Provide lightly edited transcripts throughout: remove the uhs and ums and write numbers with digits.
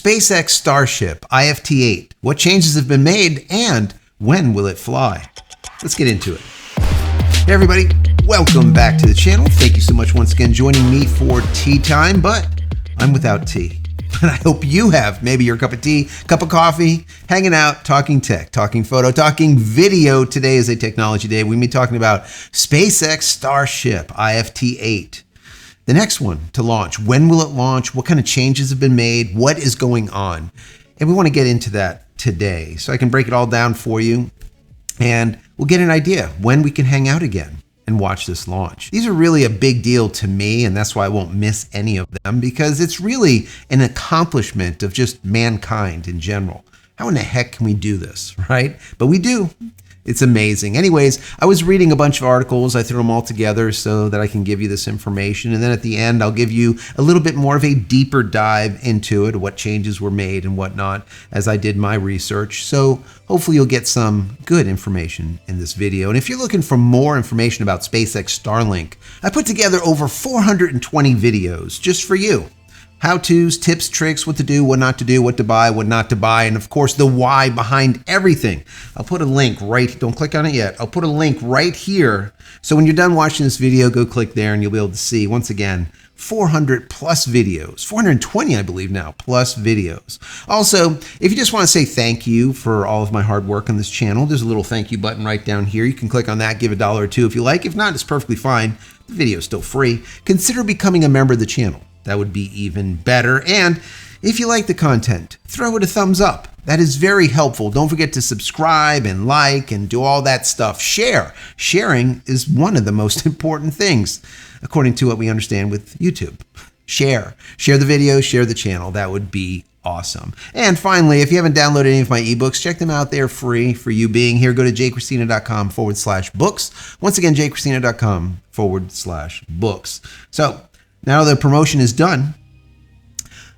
SpaceX Starship IFT-8. What changes have been made and when will it fly? Let's get into it. Hey everybody, welcome back to the channel. Thank you so much once again joining me for tea time, but I'm without tea. And I hope you have maybe your cup of tea, cup of coffee, hanging out, talking tech, talking photo, talking video. Today is a technology day. We'll be talking about SpaceX Starship IFT-8. The next one to launch. When will it launch? What kind of changes have been made? What is going on? And we want to get into that today so I can break it all down for you and we'll get an idea when we can hang out again and watch this launch. These are really a big deal to me, and that's why I won't miss any of them, because it's really an accomplishment of just mankind in general. How in the heck can we do this, right? But we do. It's amazing. Anyways, I was reading a bunch of articles. I threw them all together so that I can give you this information. And then at the end, I'll give you a little bit more of a deeper dive into it, what changes were made and whatnot as I did my research. So hopefully you'll get some good information in this video. And if you're looking for more information about SpaceX Starlink, I put together over 420 videos just for you. How-tos, tips, tricks, what to do, what not to do, what to buy, what not to buy, and of course the why behind everything. I'll put a link right, don't click on it yet, I'll put a link right here. So when you're done watching this video, go click there and you'll be able to see, once again, 400 plus videos, 420 I believe now, plus videos. Also, if you just want to say thank you for all of my hard work on this channel, there's a little thank you button right down here. You can click on that, give $1 or $2 if you like. If not, it's perfectly fine. The video is still free. Consider becoming a member of the channel. That would be even better. And if you like the content, throw it a thumbs up. That is very helpful. Don't forget to subscribe and like and do all that stuff. Share. Sharing is one of the most important things, according to what we understand with YouTube. Share. Share the video, share the channel. That would be awesome. And finally, if you haven't downloaded any of my ebooks, check them out. They're free for you being here. Go to JCristina.com/books. Once again, JCristina.com/books. So, now the promotion is done,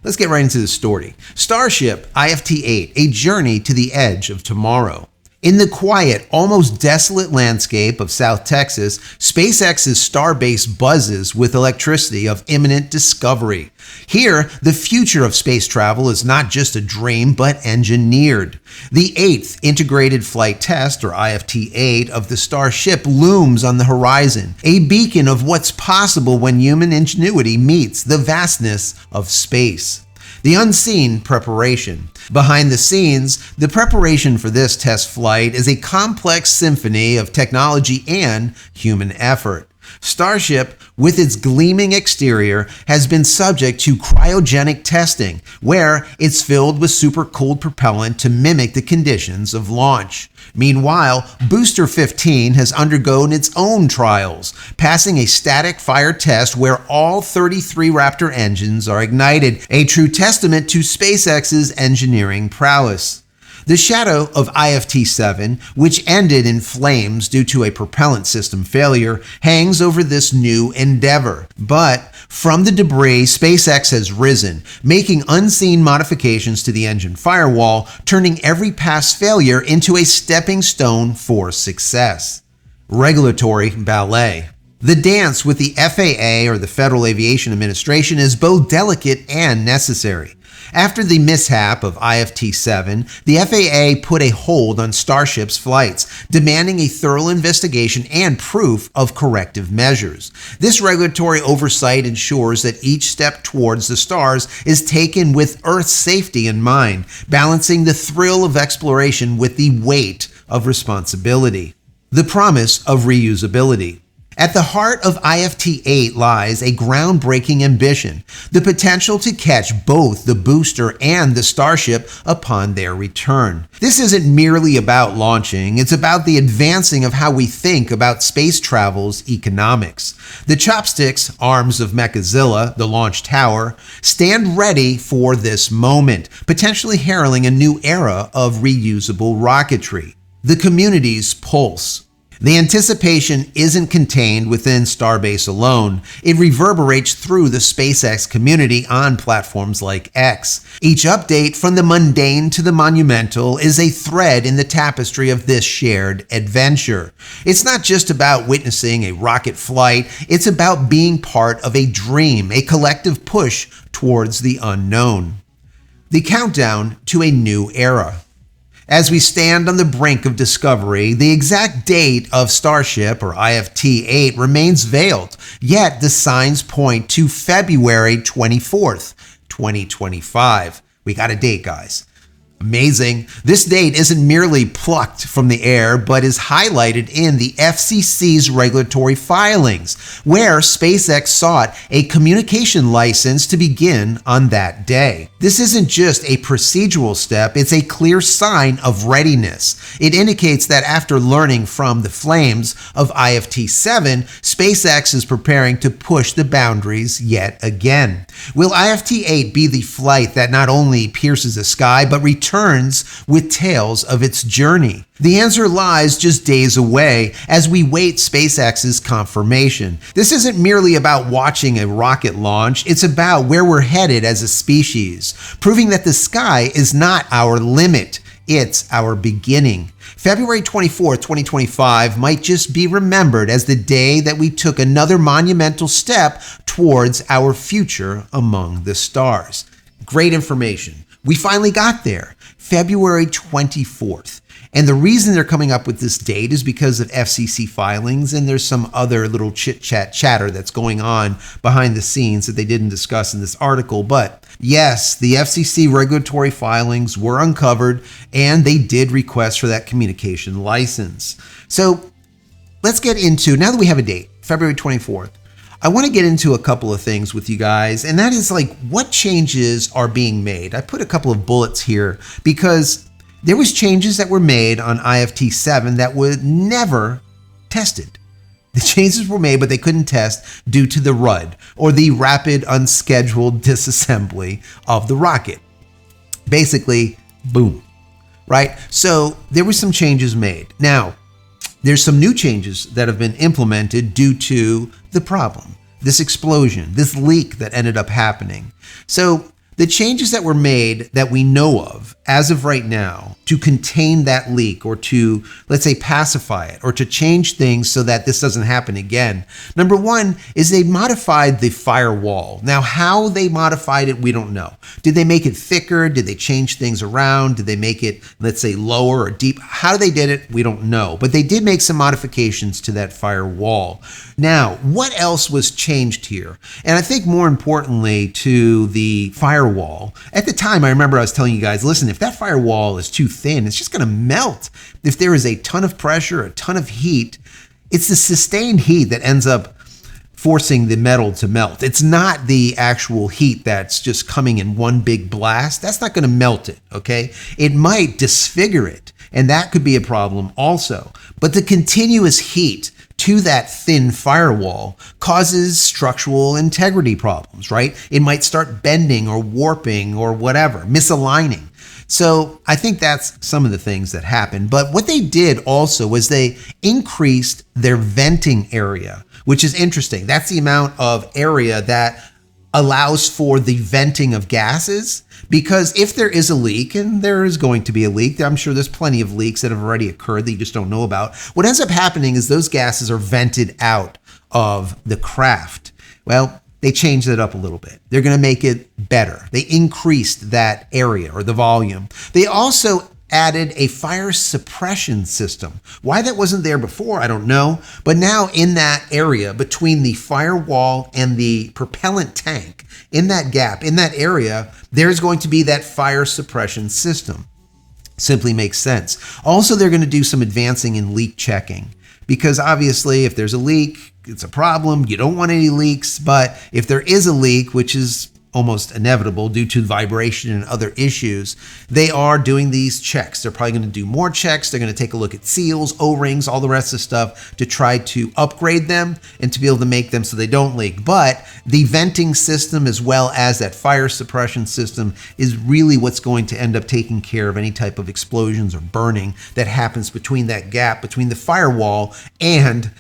let's get right into the story. Starship IFT-8, a journey to the edge of tomorrow. In the quiet, almost desolate landscape of South Texas, SpaceX's starbase buzzes with electricity of imminent discovery. Here, the future of space travel is not just a dream, but engineered. The 8th Integrated Flight Test, or IFT-8, of the Starship looms on the horizon, a beacon of what's possible when human ingenuity meets the vastness of space. The unseen preparation. Behind the scenes, the preparation for this test flight is a complex symphony of technology and human effort. Starship, with its gleaming exterior, has been subject to cryogenic testing, where it's filled with supercooled propellant to mimic the conditions of launch. Meanwhile, Booster 15 has undergone its own trials, passing a static fire test where all 33 Raptor engines are ignited, a true testament to SpaceX's engineering prowess. The shadow of IFT-7, which ended in flames due to a propellant system failure, hangs over this new endeavor. But from the debris, SpaceX has risen, making unseen modifications to the engine firewall, turning every past failure into a stepping stone for success. Regulatory ballet. The dance with the FAA, or the Federal Aviation Administration, is both delicate and necessary. After the mishap of IFT-7, the FAA put a hold on Starship's flights, demanding a thorough investigation and proof of corrective measures. This regulatory oversight ensures that each step towards the stars is taken with Earth's safety in mind, balancing the thrill of exploration with the weight of responsibility. The promise of reusability. At the heart of IFT-8 lies a groundbreaking ambition, the potential to catch both the booster and the Starship upon their return. This isn't merely about launching, it's about the advancing of how we think about space travel's economics. The chopsticks, arms of Mechazilla, the launch tower, stand ready for this moment, potentially heralding a new era of reusable rocketry. The community's pulse. The anticipation isn't contained within Starbase alone. It reverberates through the SpaceX community on platforms like X. Each update, from the mundane to the monumental, is a thread in the tapestry of this shared adventure. It's not just about witnessing a rocket flight, it's about being part of a dream, a collective push towards the unknown. the countdown to a new era. As we stand on the brink of discovery, the exact date of Starship, or IFT-8, remains veiled, yet the signs point to February 24th, 2025. We got a date, guys. Amazing. This date isn't merely plucked from the air, but is highlighted in the FCC's regulatory filings, where SpaceX sought a communication license to begin on that day. This isn't just a procedural step, it's a clear sign of readiness. It indicates that after learning from the flames of IFT-7, SpaceX is preparing to push the boundaries yet again. Will IFT-8 be the flight that not only pierces the sky, but returns with tales of its journey? The answer lies just days away as we wait SpaceX's confirmation. This isn't merely about watching a rocket launch, it's about where we're headed as a species, proving that the sky is not our limit, it's our beginning. February 24th, 2025 might just be remembered as the day that we took another monumental step towards our future among the stars. Great information. We finally got there, February 24th. And the reason they're coming up with this date is because of FCC filings, and there's some other little chatter that's going on behind the scenes that they didn't discuss in this article. But yes, the FCC regulatory filings were uncovered, and they did request for that communication license. So let's get into, now that we have a date, February 24th, I want to get into a couple of things with you guys, and that is like what changes are being made. I put a couple of bullets here because there was changes that were made on IFT-7 that were never tested. The changes were made, but they couldn't test due to the RUD, or the rapid unscheduled disassembly of the rocket. Basically, boom, right? So there were some changes made. Now, there's some new changes that have been implemented due to the problem, this explosion, this leak that ended up happening. So the changes that were made that we know of as of right now to contain that leak, or to, let's say, pacify it, or to change things so that this doesn't happen again. Number one is they modified the firewall. Now, how they modified it, we don't know. Did they make it thicker? Did they change things around? Did they make it, let's say, lower or deep? How they did it, we don't know. But they did make some modifications to that firewall. Now, what else was changed here? And I think more importantly to the firewall, at the time, I remember I was telling you guys, listen, if that firewall is too thin, it's just going to melt. If there is a ton of pressure, a ton of heat, it's the sustained heat that ends up forcing the metal to melt. It's not the actual heat that's just coming in one big blast. That's not going to melt it, okay? It might disfigure it, and that could be a problem also. But the continuous heat to that thin firewall causes structural integrity problems, right? It might start bending or warping or whatever, misaligning. So I think that's some of the things that happened. But what they did also was they increased their venting area, which is interesting. That's the amount of area that allows for the venting of gases. Because if there is a leak, and there is going to be a leak, I'm sure there's plenty of leaks that have already occurred that you just don't know about. What ends up happening is those gases are vented out of the craft. Well, they changed it up a little bit. They're going to make it better. They increased that area or the volume. They also added a fire suppression system. Why that wasn't there before, I don't know. But now in that area between the firewall and the propellant tank, in that gap, in that area, there's going to be that fire suppression system. Simply makes sense. Also, they're going to do some advancing in leak checking, because obviously if there's a leak, it's a problem. You don't want any leaks, but if there is a leak, which is almost inevitable due to vibration and other issues, they are doing these checks. They're probably going to do more checks. They're going to take a look at seals, O-rings, all the rest of the stuff to try to upgrade them and to be able to make them so they don't leak. But the venting system, as well as that fire suppression system, is really what's going to end up taking care of any type of explosions or burning that happens between that gap between the firewall and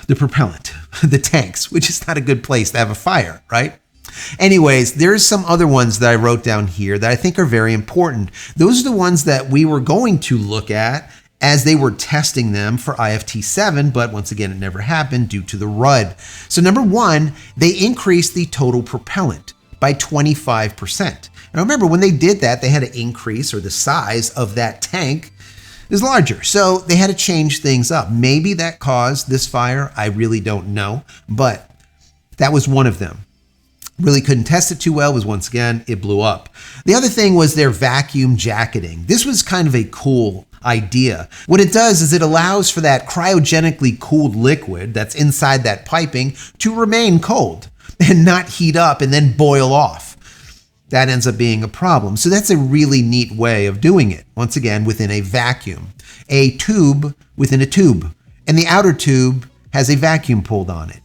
the propellant, the tanks, which is not a good place to have a fire, right? Anyways, there's some other ones that I wrote down here that I think are very important. Those are the ones that we were going to look at as they were testing them for IFT-7, but once again, it never happened due to the RUD. So number one, they increased the total propellant by 25%. Now remember, when they did that, they had to increase, or the size of that tank is larger. So they had to change things up. Maybe that caused this fire. I really don't know, but that was one of them. Really couldn't test it too well, was once again, it blew up. The other thing was their vacuum jacketing. This was kind of a cool idea. What it does is it allows for that cryogenically cooled liquid that's inside that piping to remain cold and not heat up and then boil off. That ends up being a problem. So that's a really neat way of doing it. Once again, within a vacuum, a tube within a tube, and the outer tube has a vacuum pulled on it.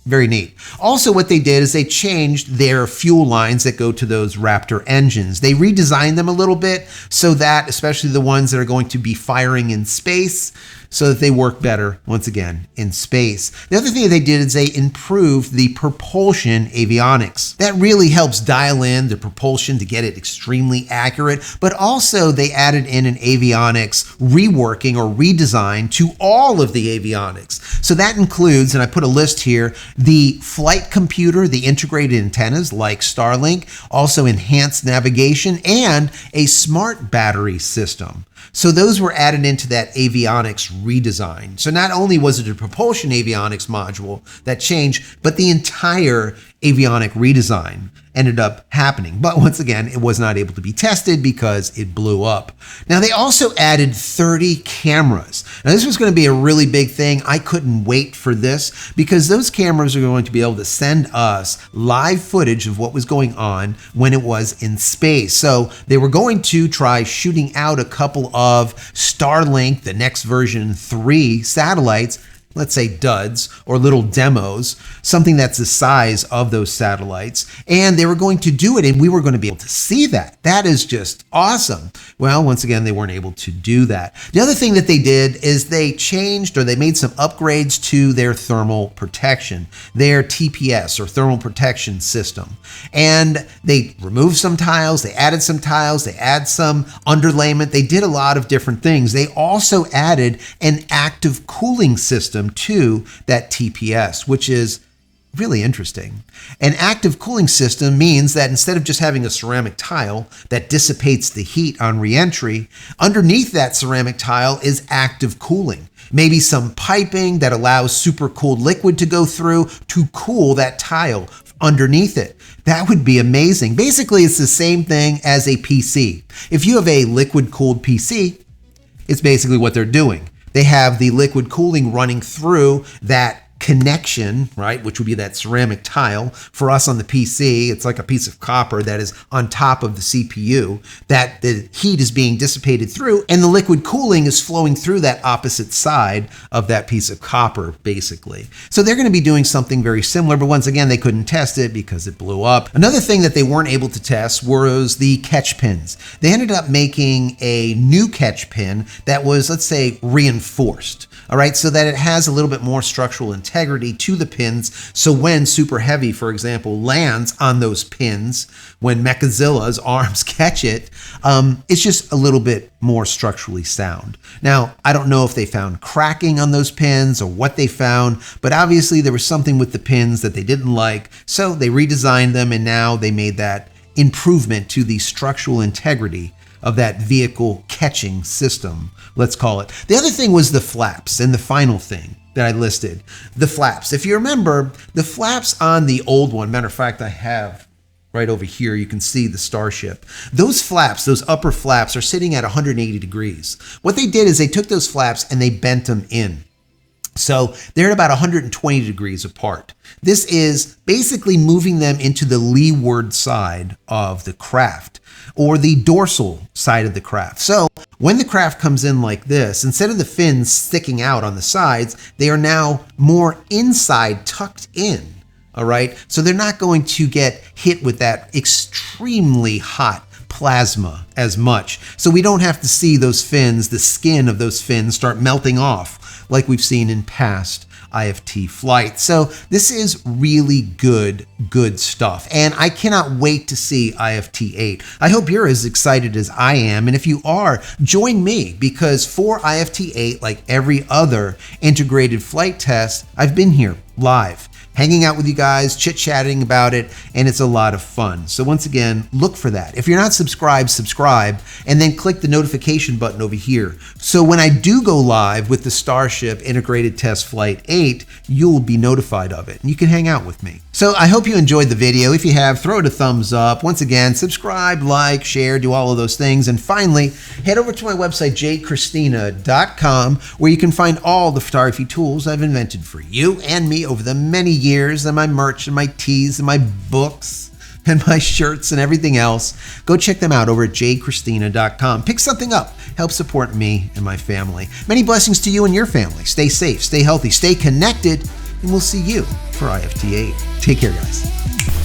Very neat. Also, what they did is they changed their fuel lines that go to those Raptor engines. They redesigned them a little bit so that, especially the ones that are going to be firing in space, so that they work better, once again, in space. The other thing that they did is they improved the propulsion avionics. That really helps dial in the propulsion to get it extremely accurate, but also they added in an avionics reworking or redesign to all of the avionics. So that includes, and I put a list here, the flight computer, the integrated antennas like Starlink, also enhanced navigation, and a smart battery system. So those were added into that avionics redesign. So not only was it a propulsion avionics module that changed, but the entire avionic redesign ended up happening. But once again, it was not able to be tested because it blew up. Now they also added 30 cameras. Now this was going to be a really big thing. I couldn't wait for this because those cameras are going to be able to send us live footage of what was going on when it was in space. So they were going to try shooting out a couple of Starlink, the next version 3 satellites, let's say duds or little demos, something that's the size of those satellites. And they were going to do it and we were going to be able to see that. That is just awesome. Well, once again, they weren't able to do that. The other thing that they did is they changed, or they made some upgrades to their thermal protection, their TPS or thermal protection system. And they removed some tiles, they added some tiles, they add some underlayment. They did a lot of different things. They also added an active cooling system to that TPS, which is really interesting. An active cooling system means that instead of just having a ceramic tile that dissipates the heat on reentry, underneath that ceramic tile is active cooling. Maybe some piping that allows super cooled liquid to go through to cool that tile underneath it. That would be amazing. Basically, it's the same thing as a PC. If you have a liquid cooled PC, it's basically what they're doing. They have the liquid cooling running through that connection, right, which would be that ceramic tile. For us on the PC, it's like a piece of copper that is on top of the CPU that the heat is being dissipated through, and the liquid cooling is flowing through that opposite side of that piece of copper, basically. So they're going to be doing something very similar, but once again, they couldn't test it because it blew up. Another thing that they weren't able to test was the catch pins. They ended up making a new catch pin that was, let's say, reinforced. All right, so that it has a little bit more structural integrity to the pins. So when Super Heavy, for example, lands on those pins, when Mechazilla's arms catch it, it's just a little bit more structurally sound. Now, I don't know if they found cracking on those pins or what they found, but obviously there was something with the pins that they didn't like. So they redesigned them and now they made that improvement to the structural integrity of that vehicle catching system, let's call it. The other thing was the flaps, and the final thing that I listed, the flaps. If you remember, the flaps on the old one, matter of fact, I have right over here, you can see the Starship. Those flaps, those upper flaps are sitting at 180 degrees. What they did is they took those flaps and they bent them in. So they're at about 120 degrees apart. This is basically moving them into the leeward side of the craft, or the dorsal side of the craft. So when the craft comes in like this, instead of the fins sticking out on the sides, they are now more inside, tucked in. All right. So they're not going to get hit with that extremely hot plasma as much. So we don't have to see those fins, the skin of those fins start melting off like we've seen in past IFT flights. So this is really good stuff. And I cannot wait to see IFT-8. I hope you're as excited as I am. And if you are, join me, because for IFT-8, like every other integrated flight test, I've been here live hanging out with you guys, chit-chatting about it, and it's a lot of fun. So once again, look for that. If you're not subscribed, subscribe, and then click the notification button over here. So when I do go live with the Starship Integrated Test Flight 8, you'll be notified of it, and you can hang out with me. So I hope you enjoyed the video. If you have, throw it a thumbs up. Once again, subscribe, like, share, do all of those things. And finally, head over to my website, JCristina.com, where you can find all the photography tools I've invented for you and me over the many years, and my merch and my tees and my books and my shirts and everything else. Go check them out over at JCristina.com. Pick something up. Help support me and my family. Many blessings to you and your family. Stay safe, stay healthy, stay connected, and we'll see you for IFT-8. Take care, guys.